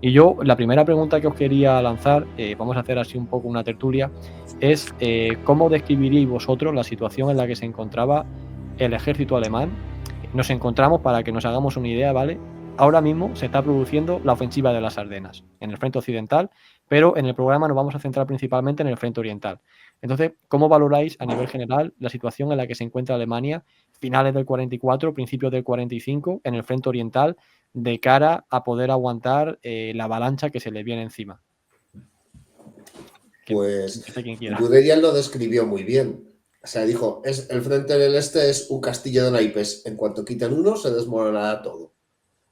Y yo, la primera pregunta que os quería lanzar, vamos a hacer así un poco una tertulia, es ¿cómo describiríais vosotros la situación en la que se encontraba el ejército alemán? Nos encontramos, para que nos hagamos una idea, ¿vale? Ahora mismo se está produciendo la ofensiva de las Ardenas en el frente occidental, pero en el programa nos vamos a centrar principalmente en el frente oriental. Entonces, ¿cómo valoráis a nivel general la situación en la que se encuentra Alemania, finales del 44, principios del 45, en el frente oriental, de cara a poder aguantar la avalancha que se le viene encima? Que Pues empiece quien quiera. Guderian lo describió muy bien. O sea, dijo, el frente del este es un castillo de naipes. En cuanto quiten uno, se desmoronará todo.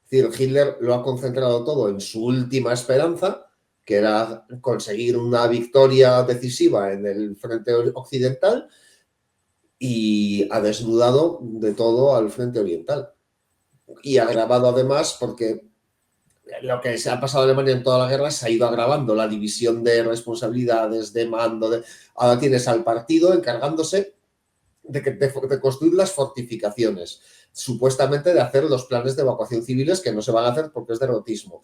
Es decir, Hitler lo ha concentrado todo en su última esperanza, que era conseguir una victoria decisiva en el frente occidental, y ha desnudado de todo al frente oriental. Y ha agravado además porque lo que se ha pasado a Alemania en toda la guerra se ha ido agravando, la división de responsabilidades, de mando. Ahora tienes al partido encargándose de construir las fortificaciones, supuestamente de hacer los planes de evacuación civiles que no se van a hacer porque es derrotismo.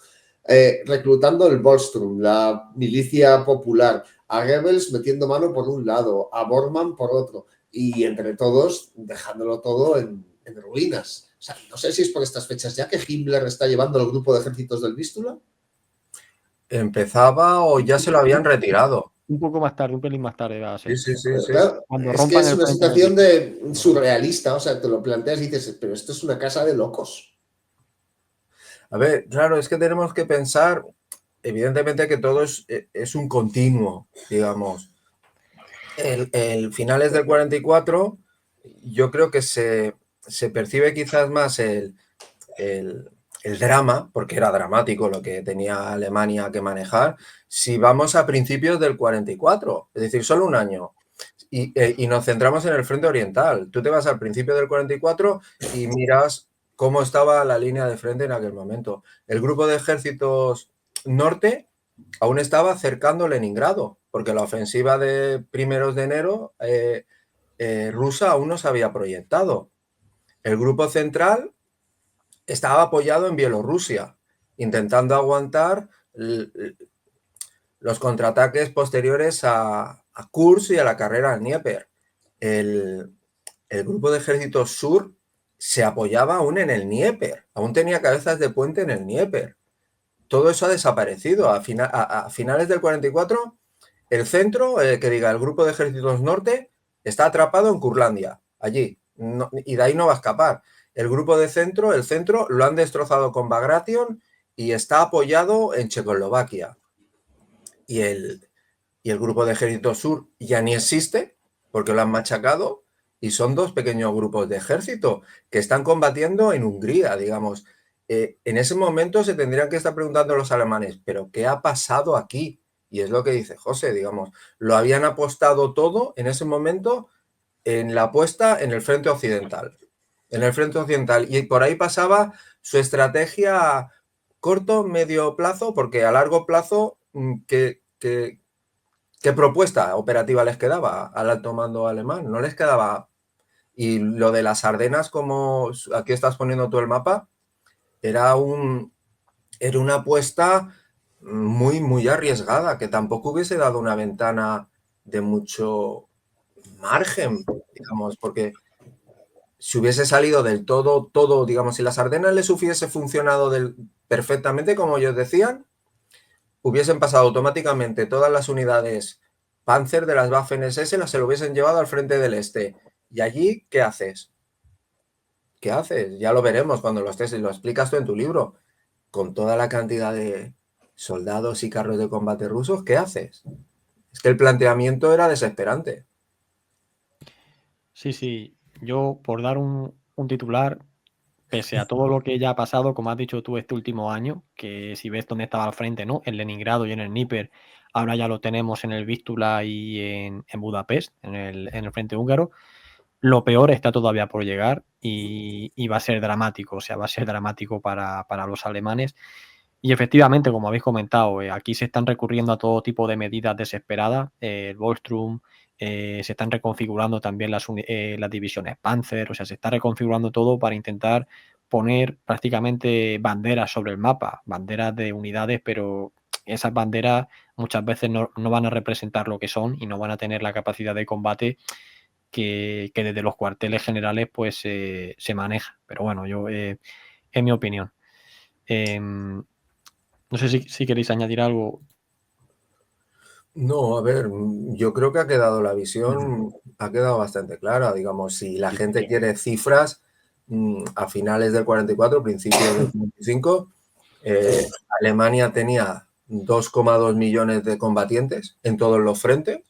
Reclutando el Volkssturm, la milicia popular, a Goebbels metiendo mano por un lado, a Bormann por otro, y entre todos dejándolo todo en ruinas. O sea, no sé si es por estas fechas ya que Himmler está llevando el grupo de ejércitos del Vístula. Empezaba o ya se lo habían retirado. Un poco más tarde, un pelín más tarde va a ser. Pero claro, Cuando es que rompan es el una frente del situación este. surrealista, o sea, te lo planteas y dices, pero esto es una casa de locos. A ver, claro, es que tenemos que pensar, evidentemente, que todo es un continuo, digamos. El finales del 44, yo creo que se percibe quizás más el drama, porque era dramático lo que tenía Alemania que manejar, si vamos a principios del 44, es decir, solo un año. Y nos centramos en el frente oriental. Tú te vas al principio del 44 y miras cómo estaba la línea de frente en aquel momento. El grupo de ejércitos norte aún estaba cercando Leningrado, porque la ofensiva de primeros de enero rusa aún no se había proyectado. El grupo central estaba apoyado en Bielorrusia, intentando aguantar los contraataques posteriores a Kursk y a la carrera al Dnieper. El grupo de ejércitos sur se apoyaba aún en el Dnieper, aún tenía cabezas de puente en el Dnieper. Todo eso ha desaparecido. A finales del 44, el centro, que diga, el grupo de ejércitos norte, está atrapado en Curlandia, allí, no, y de ahí no va a escapar. El grupo de centro, el centro, lo han destrozado con Bagration y está apoyado en Checoslovaquia. Y el grupo de ejército sur ya ni existe porque lo han machacado y son dos pequeños grupos de ejército que están combatiendo en Hungría, digamos. En ese momento se tendrían que estar preguntando los alemanes, ¿pero qué ha pasado aquí? Y es lo que dice José, digamos, lo habían apostado todo en ese momento en la apuesta en el frente occidental. En el frente occidental. Y por ahí pasaba su estrategia corto, medio plazo, porque a largo plazo, ¿qué propuesta operativa les quedaba al alto mando alemán? No les quedaba. Y lo de las Ardenas, como aquí estás poniendo tú el mapa, era una apuesta muy, muy arriesgada, que tampoco hubiese dado una ventana de mucho margen, digamos, porque si hubiese salido del todo, digamos, si las Ardenas les hubiese funcionado perfectamente, como ellos decían, hubiesen pasado automáticamente todas las unidades Panzer de las Waffen-SS, se lo hubiesen llevado al frente del este. ¿Y allí qué haces? ¿Qué haces? Ya lo veremos cuando lo explicas tú en tu libro. Con toda la cantidad de soldados y carros de combate rusos, ¿qué haces? Es que el planteamiento era desesperante. Sí, sí. Yo, por dar un titular, pese a todo lo que ya ha pasado, como has dicho tú, este último año, que si ves dónde estaba al frente, ¿no? En Leningrado y en el Dnieper, ahora ya lo tenemos en el Vístula y en Budapest, en el frente húngaro. Lo peor está todavía por llegar y va a ser dramático, o sea, va a ser dramático para los alemanes. Y efectivamente, como habéis comentado, aquí se están recurriendo a todo tipo de medidas desesperadas, el Volkssturm, se están reconfigurando también las divisiones Panzer, o sea, se está reconfigurando todo para intentar poner prácticamente banderas sobre el mapa, banderas de unidades, pero esas banderas muchas veces no van a representar lo que son y no van a tener la capacidad de combate que desde los cuarteles generales pues se maneja. Pero bueno, yo es mi opinión. No sé si queréis añadir algo. No, a ver, yo creo que ha quedado la visión, ha quedado bastante clara. Digamos, si la gente quiere cifras, a finales del 44, principios del 45, Alemania tenía 2,2 millones de combatientes en todos los frentes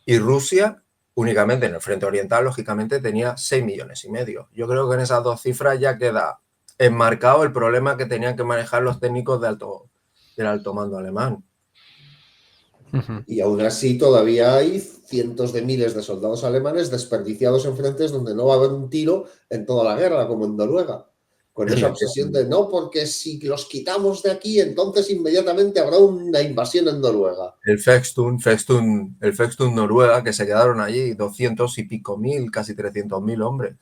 y Rusia, únicamente en el frente oriental, lógicamente, tenía 6,5 millones. Yo creo que en esas dos cifras ya queda enmarcado el problema que tenían que manejar los técnicos del alto mando alemán. Y aún así todavía hay cientos de miles de soldados alemanes desperdiciados en frentes donde no va a haber un tiro en toda la guerra, como en Noruega. Con esa obsesión de no, porque si los quitamos de aquí, entonces inmediatamente habrá una invasión en Noruega. El Fextun Noruega, que se quedaron allí 200 y pico mil, casi 300.000 hombres.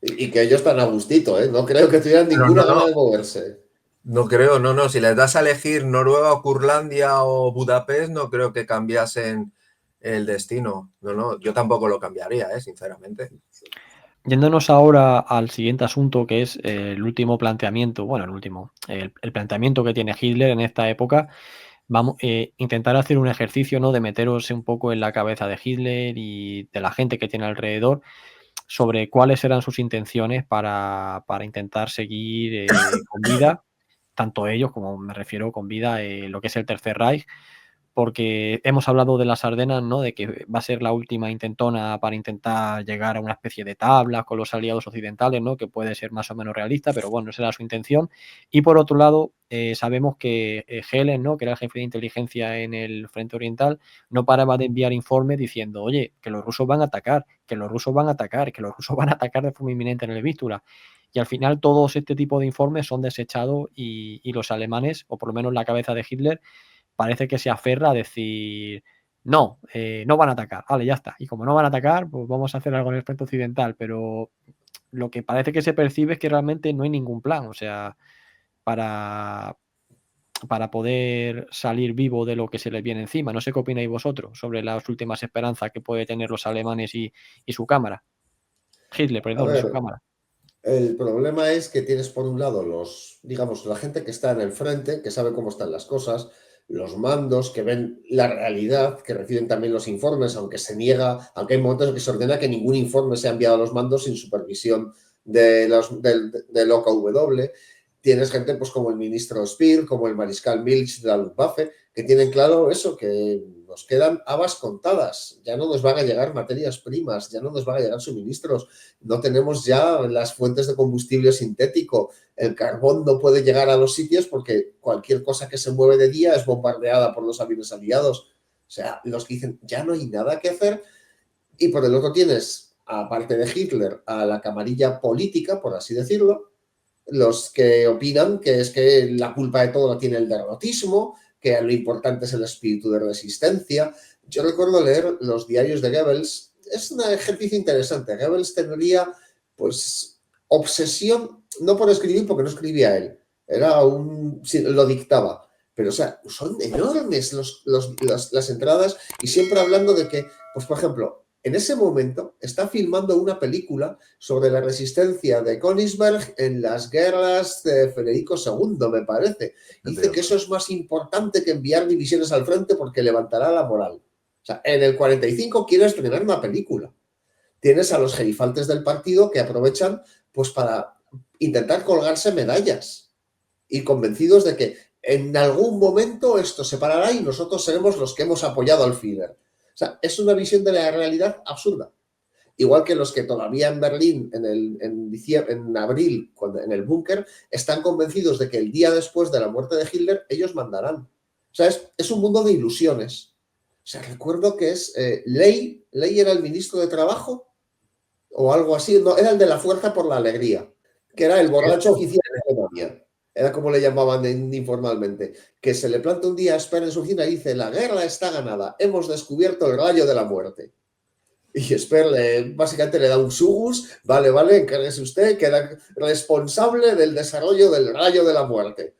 Y que ellos están a gustito, ¿eh? No creo que tuvieran ninguna gana de moverse. No creo, no. Si les das a elegir Noruega o Curlandia o Budapest, no creo que cambiasen el destino. No, yo tampoco lo cambiaría, sinceramente. Yéndonos ahora al siguiente asunto, que es el último planteamiento, bueno, el planteamiento que tiene Hitler en esta época, vamos intentar hacer un ejercicio, ¿no?, de meteros un poco en la cabeza de Hitler y de la gente que tiene alrededor sobre cuáles eran sus intenciones para intentar seguir con vida, tanto ellos como me refiero con vida lo que es el Tercer Reich, porque hemos hablado de las Ardenas, ¿no?, de que va a ser la última intentona para intentar llegar a una especie de tabla con los aliados occidentales, ¿no?, que puede ser más o menos realista, pero bueno, esa era su intención. Y por otro lado, sabemos que Helen, ¿no?, que era el jefe de inteligencia en el frente oriental, no paraba de enviar informes diciendo, oye, que los rusos van a atacar, que los rusos van a atacar, que los rusos van a atacar de forma inminente en el Vístula. Y al final todos este tipo de informes son desechados y los alemanes, o por lo menos la cabeza de Hitler, parece que se aferra a decir, no, no van a atacar, vale, ya está. Y como no van a atacar, pues vamos a hacer algo en el frente occidental, pero lo que parece que se percibe es que realmente no hay ningún plan, o sea, para poder salir vivo de lo que se les viene encima. No sé qué opináis vosotros sobre las últimas esperanzas que puede tener los alemanes y su cámara. Hitler, A perdón, y su ver, cámara. el problema es que tienes por un lado digamos, la gente que está en el frente, que sabe cómo están las cosas, los mandos que ven la realidad, que reciben también los informes, aunque aunque hay momentos en que se ordena que ningún informe sea enviado a los mandos sin supervisión del OKW. Tienes gente pues como el ministro Speer, como el mariscal Milch de la Luftwaffe, que tienen claro eso, que nos quedan habas contadas, ya no nos van a llegar materias primas, ya no nos van a llegar suministros, no tenemos ya las fuentes de combustible sintético, el carbón no puede llegar a los sitios porque cualquier cosa que se mueve de día es bombardeada por los aviones aliados. O sea, los que dicen, ya no hay nada que hacer. Y por el otro tienes, aparte de Hitler, a la camarilla política, por así decirlo, los que opinan que es que la culpa de todo la tiene el derrotismo, que lo importante es el espíritu de resistencia. Yo recuerdo leer los diarios de Goebbels. Es un ejercicio interesante. Goebbels tendría, pues, obsesión, no por escribir, porque no escribía él, lo dictaba. Pero, o sea, son enormes las entradas y siempre hablando de que, pues, por ejemplo, en ese momento está filmando una película sobre la resistencia de Königsberg en las guerras de Federico II, me parece. Dice que eso es más importante que enviar divisiones al frente porque levantará la moral. O sea, en el 45 quiere estrenar una película. Tienes a los gerifaltes del partido que aprovechan pues para intentar colgarse medallas y convencidos de que en algún momento esto se parará y nosotros seremos los que hemos apoyado al Führer. O sea, es una visión de la realidad absurda. Igual que los que todavía en Berlín, en abril, en el búnker, están convencidos de que el día después de la muerte de Hitler, ellos mandarán. O sea, es un mundo de ilusiones. O sea, recuerdo que es Ley era el ministro de Trabajo o algo así, no, era el de la Fuerza por la Alegría, que era el borracho oficial de Alemania. Era como le llamaban informalmente, que se le planta un día a Speer en su oficina y dice, la guerra está ganada, hemos descubierto el rayo de la muerte. Y Speer básicamente le da un sugus, vale, encárguese usted, queda responsable del desarrollo del rayo de la muerte.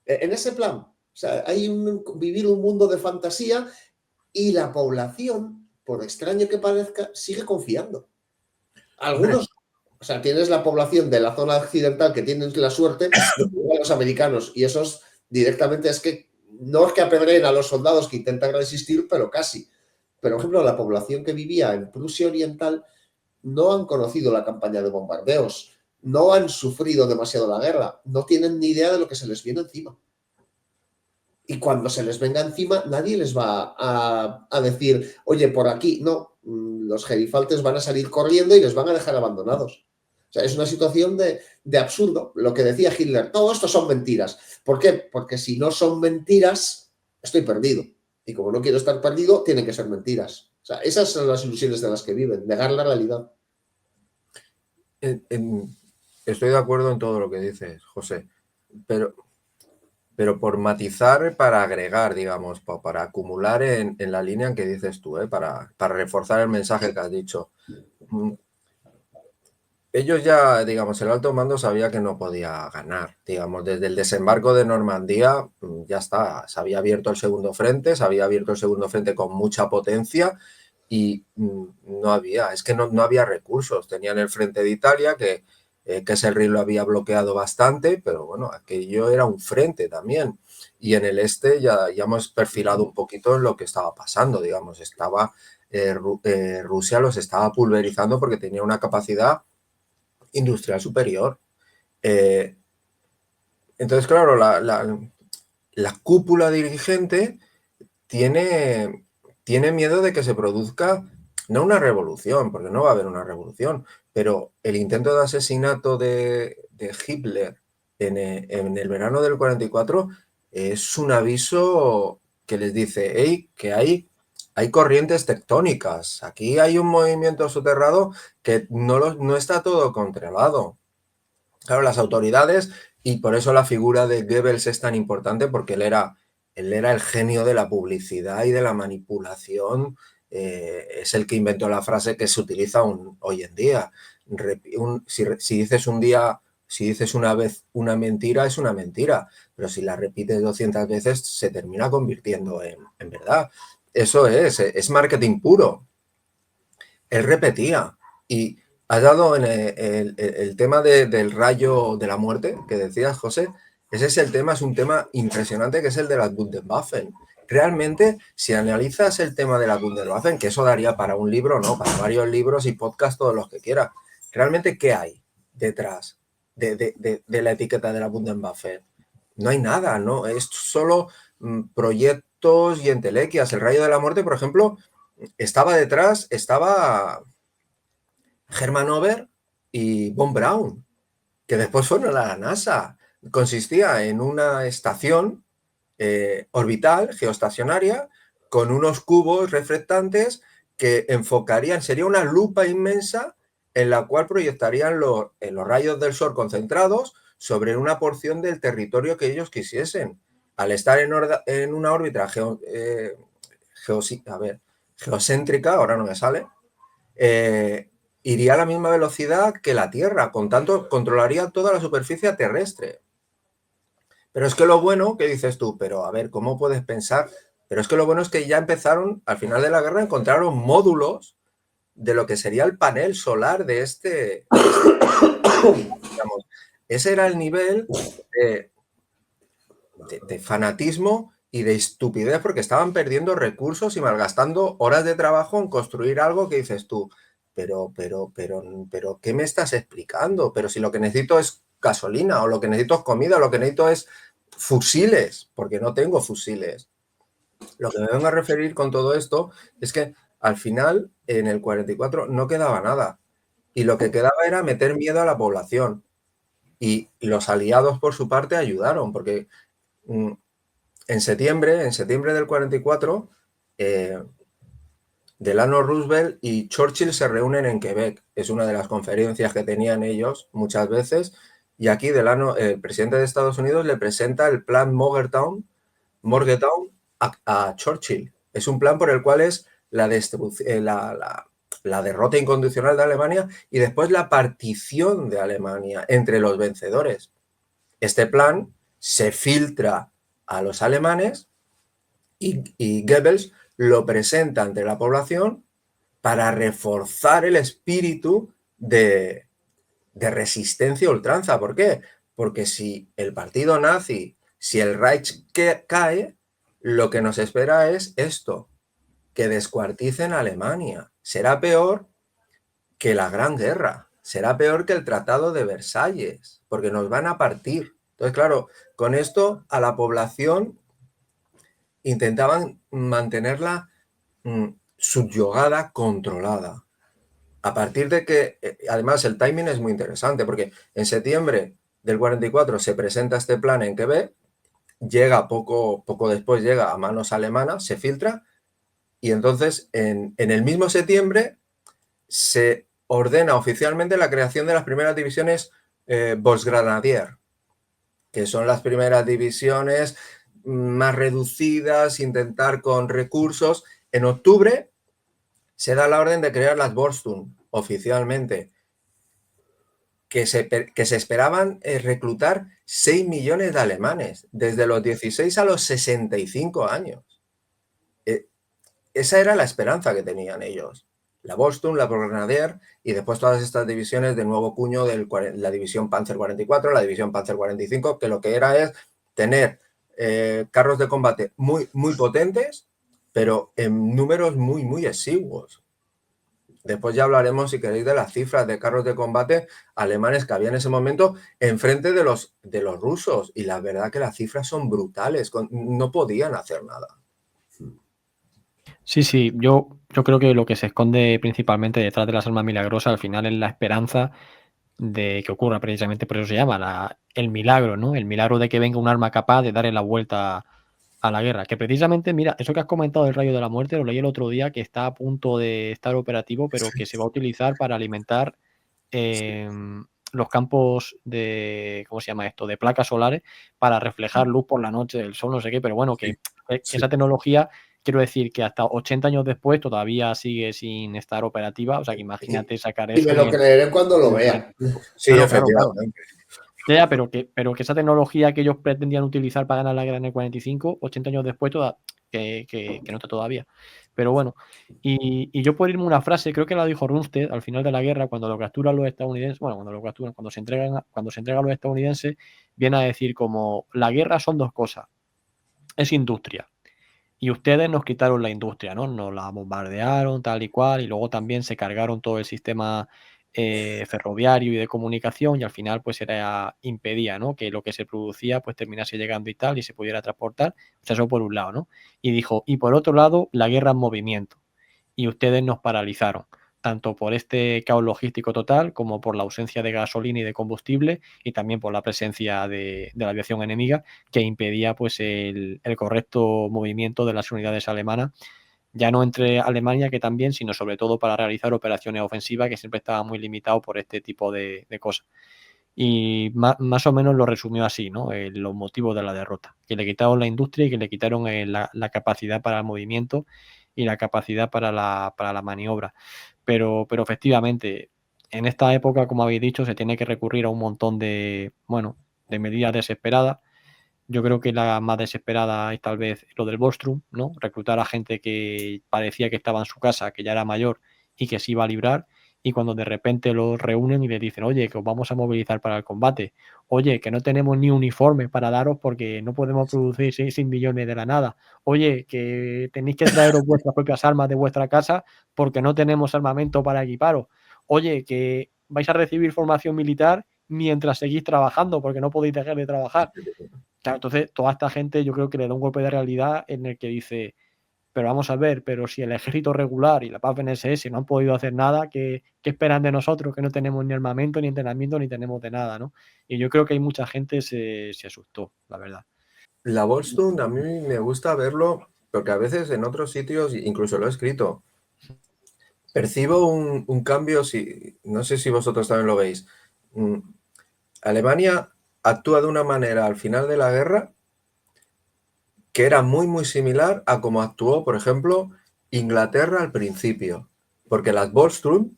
En ese plan, o sea, hay vivir un mundo de fantasía y la población, por extraño que parezca, sigue confiando. Algunos, o sea, tienes la población de la zona occidental que tienen la suerte de los americanos y esos directamente es que no es que apedreen a los soldados que intentan resistir, pero casi. Pero, por ejemplo, la población que vivía en Prusia Oriental no han conocido la campaña de bombardeos, no han sufrido demasiado la guerra, no tienen ni idea de lo que se les viene encima. Y cuando se les venga encima, nadie les va a decir, oye, por aquí, no, los gerifaltes van a salir corriendo y les van a dejar abandonados. O sea, es una situación de absurdo. Lo que decía Hitler, todo esto son mentiras. ¿Por qué? Porque si no son mentiras, estoy perdido. Y como no quiero estar perdido, tienen que ser mentiras. O sea, esas son las ilusiones de las que viven, negar la realidad. Estoy de acuerdo en todo lo que dices, José, pero por matizar, para agregar, digamos, para acumular en la línea en que dices tú, para reforzar el mensaje que has dicho. Ellos ya, digamos, el alto mando sabía que no podía ganar, digamos, desde el desembarco de Normandía ya está, se había abierto el segundo frente, con mucha potencia y no había recursos. Tenían el frente de Italia, que Kesselring lo había bloqueado bastante, pero bueno, aquello era un frente también. Y en el este ya hemos perfilado un poquito en lo que estaba pasando, digamos, Rusia los estaba pulverizando porque tenía una capacidad industrial superior. Entonces, claro, la cúpula dirigente tiene miedo de que se produzca no una revolución, porque no va a haber una revolución, pero el intento de asesinato de Hitler en el verano del 44 es un aviso que les dice, hey, que hay corrientes tectónicas, aquí hay un movimiento soterrado que no está todo controlado. Claro, las autoridades, y por eso la figura de Goebbels es tan importante, porque él era el genio de la publicidad y de la manipulación, es el que inventó la frase que se utiliza hoy en día. Si dices una vez una mentira, es una mentira, pero si la repites 200 veces, se termina convirtiendo en verdad. Eso es marketing puro. Él repetía y has dado en el tema del rayo de la muerte que decías, José. Ese es el tema, es un tema impresionante, que es el de las Wunderwaffen. Realmente, si analizas el tema de las Wunderwaffen, que eso daría para un libro, no, para varios libros y podcasts, todos los que quieras. Realmente, ¿qué hay detrás de la etiqueta de la Wunderwaffe? No hay nada, ¿no? Es solo proyectos y entelequias. El rayo de la muerte, por ejemplo, estaba Hermann Ober y von Braun, que después fueron a la NASA. Consistía en una estación orbital, geoestacionaria, con unos cubos reflectantes que enfocarían, sería una lupa inmensa en la cual proyectarían los rayos del sol concentrados sobre una porción del territorio que ellos quisiesen. Al estar en una órbita geocéntrica, ahora no me sale, iría a la misma velocidad que la Tierra, con tanto controlaría toda la superficie terrestre. Pero es que lo bueno, que dices tú, pero a ver, ¿cómo puedes pensar? Pero es que lo bueno es que ya empezaron, al final de la guerra, encontraron módulos de lo que sería el panel solar de digamos, ese era el nivel de fanatismo y de estupidez, porque estaban perdiendo recursos y malgastando horas de trabajo en construir algo que dices tú, pero, ¿qué me estás explicando? Pero si lo que necesito es gasolina, o lo que necesito es comida, o lo que necesito es fusiles, porque no tengo fusiles. Lo que me vengo a referir con todo esto es que al final, en el 44, no quedaba nada. Y lo que quedaba era meter miedo a la población. Y los aliados, por su parte, ayudaron, porque en septiembre del 44, Delano Roosevelt y Churchill se reúnen en Quebec. Es una de las conferencias que tenían ellos muchas veces. Y aquí Delano, el presidente de Estados Unidos, le presenta el plan Morgantown a Churchill. Es un plan por el cual es la la derrota incondicional de Alemania y después la partición de Alemania entre los vencedores. Este plan se filtra a los alemanes y Goebbels lo presenta ante la población para reforzar el espíritu de resistencia a ultranza. ¿Por qué? Porque si el partido nazi, si el Reich cae, lo que nos espera es esto, que descuarticen Alemania. Será peor que la Gran Guerra, será peor que el Tratado de Versalles, porque nos van a partir. Entonces, claro, con esto a la población intentaban mantenerla subyugada, controlada. A partir de que, además, el timing es muy interesante, porque en septiembre del 44 se presenta este plan en Quebec, llega poco después, llega a manos alemanas, se filtra, y entonces en el mismo septiembre se ordena oficialmente la creación de las primeras divisiones Volksgrenadier, que son las primeras divisiones más reducidas, intentar con recursos. En octubre se da la orden de crear las Volkssturm oficialmente, que se esperaban reclutar 6 millones de alemanes, desde los 16 a los 65 años. Esa era la esperanza que tenían ellos. La Volkssturm, la Volksgrenadier y después todas estas divisiones de nuevo cuño de la división Panzer 44, la división Panzer 45, que lo que era es tener carros de combate muy, muy potentes, pero en números muy, muy exiguos. Después ya hablaremos, si queréis, de las cifras de carros de combate alemanes que había en ese momento enfrente de los rusos. Y la verdad que las cifras son brutales, no podían hacer nada. Sí, yo creo que lo que se esconde principalmente detrás de las armas milagrosas al final es la esperanza de que ocurra, precisamente por eso se llama el milagro, ¿no? El milagro de que venga un arma capaz de darle la vuelta a la guerra. Que precisamente, mira, eso que has comentado del rayo de la muerte, lo leí el otro día, que está a punto de estar operativo, pero que se va a utilizar para alimentar los campos de, ¿cómo se llama esto?, de placas solares para reflejar luz por la noche del sol, no sé qué, pero bueno, que esa tecnología, quiero decir que hasta 80 años después todavía sigue sin estar operativa, o sea que imagínate sacar eso. Y me lo creeré cuando lo vea. Sí, claro, efectivamente. Claro. Ya, pero que esa tecnología que ellos pretendían utilizar para ganar la guerra en el 45, 80 años después, que no está todavía. Pero bueno, y yo por irme una frase, creo que la dijo Rumsfeld al final de la guerra, cuando lo capturan los estadounidenses, bueno, cuando se entregan a los estadounidenses, viene a decir como, la guerra son dos cosas, es industria. Y ustedes nos quitaron la industria, ¿no? Nos la bombardearon, tal y cual, y luego también se cargaron todo el sistema ferroviario y de comunicación, y al final pues impedía, ¿no?, que lo que se producía pues terminase llegando y tal, y se pudiera transportar. O sea, eso por un lado, ¿no? Y dijo, y por otro lado, la guerra en movimiento. Y ustedes nos paralizaron, tanto por este caos logístico total, como por la ausencia de gasolina y de combustible, y también por la presencia de la aviación enemiga, que impedía pues el correcto movimiento de las unidades alemanas, ya no entre Alemania, que también, sino sobre todo para realizar operaciones ofensivas, que siempre estaba muy limitado por este tipo de cosas. Y más o menos lo resumió así, ¿no? Los motivos de la derrota, que le quitaron la industria y que le quitaron la capacidad para el movimiento y la capacidad para la maniobra. Pero efectivamente, en esta época, como habéis dicho, se tiene que recurrir a un montón de medidas desesperadas. Yo creo que la más desesperada es tal vez lo del Volkssturm, ¿no? Reclutar a gente que parecía que estaba en su casa, que ya era mayor y que se iba a librar, y cuando de repente los reúnen y les dicen, oye, que os vamos a movilizar para el combate, oye, que no tenemos ni uniformes para daros porque no podemos producir 6 millones de la nada, oye, que tenéis que traeros vuestras propias armas de vuestra casa porque no tenemos armamento para equiparos, oye, que vais a recibir formación militar mientras seguís trabajando porque no podéis dejar de trabajar. Claro, entonces toda esta gente yo creo que le da un golpe de realidad en el que dice, pero vamos a ver, pero si el ejército regular y la Waffen-SS no han podido hacer nada, ¿qué esperan de nosotros? Que no tenemos ni armamento, ni entrenamiento, ni tenemos de nada, ¿no? Y yo creo que hay mucha gente se asustó, la verdad. La Volkssturm a mí me gusta verlo, porque a veces en otros sitios, incluso lo he escrito, percibo un cambio, no sé si vosotros también lo veis. Alemania actúa de una manera al final de la guerra que era muy, muy similar a cómo actuó, por ejemplo, Inglaterra al principio. porque las Volkssturm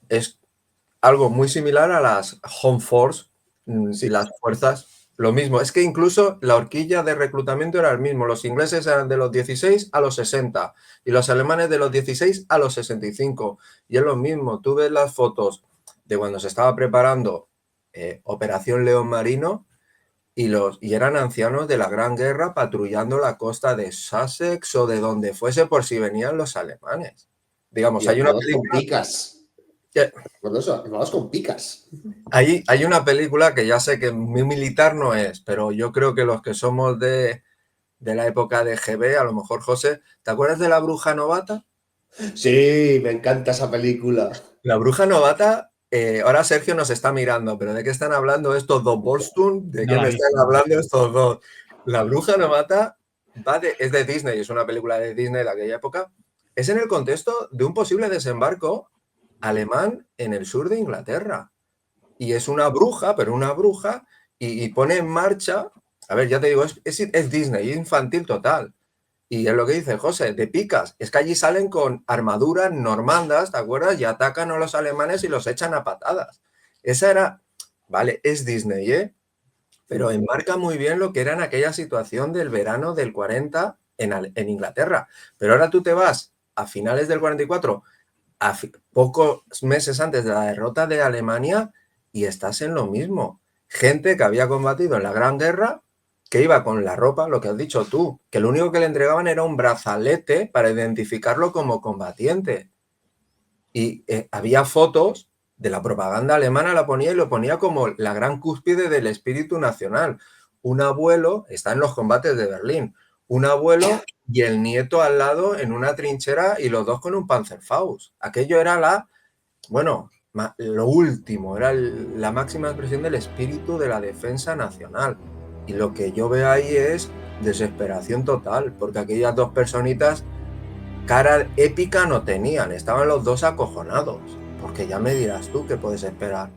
es algo muy similar a las Home Force y las fuerzas, lo mismo. Es que incluso la horquilla de reclutamiento era el mismo. Los ingleses eran de los 16 a los 60 y los alemanes de los 16 a los 65. Y es lo mismo. Tú ves las fotos de cuando se estaba preparando Operación León Marino y eran ancianos de la Gran Guerra patrullando la costa de Sussex o de donde fuese por si venían los alemanes. Digamos, Y hay una armados con película... picas. que- Recuerdo eso, armados con picas. Hay una película que ya sé que muy militar no es, pero yo creo que los que somos de la época de GB, a lo mejor José, ¿te acuerdas de La Bruja Novata? Sí, me encanta esa película. La Bruja Novata, ahora Sergio nos está mirando, pero ¿de qué están hablando estos dos Volkssturm? ¿De No qué la me he están visto. hablando estos dos? La Bruja Novata es de Disney, es una película de Disney de aquella época. Es en el contexto de un posible desembarco alemán en el sur de Inglaterra. Y es una bruja, pero una bruja, y pone en marcha, a ver, ya te digo, es Disney, es infantil total. Y es lo que dice José, de picas. Es que allí salen con armaduras normandas, ¿te acuerdas? Y atacan a los alemanes y los echan a patadas. Esa era, vale, es Disney, ¿eh? Pero enmarca muy bien lo que era en aquella situación del verano del 40 en Inglaterra. Pero ahora tú te vas a finales del 44, pocos meses antes de la derrota de Alemania, y estás en lo mismo. Gente que había combatido en la Gran Guerra, que iba con la ropa, lo que has dicho tú, que lo único que le entregaban era un brazalete para identificarlo como combatiente. Y había fotos de la propaganda alemana, la ponía y lo ponía como la gran cúspide del espíritu nacional. Un abuelo está en los combates de Berlín, un abuelo y el nieto al lado en una trinchera y los dos con un Panzerfaust. Aquello era lo último, era la máxima expresión del espíritu de la defensa nacional. Y lo que yo veo ahí es desesperación total, porque aquellas dos personitas cara épica no tenían, estaban los dos acojonados, porque ya me dirás tú qué puedes esperar.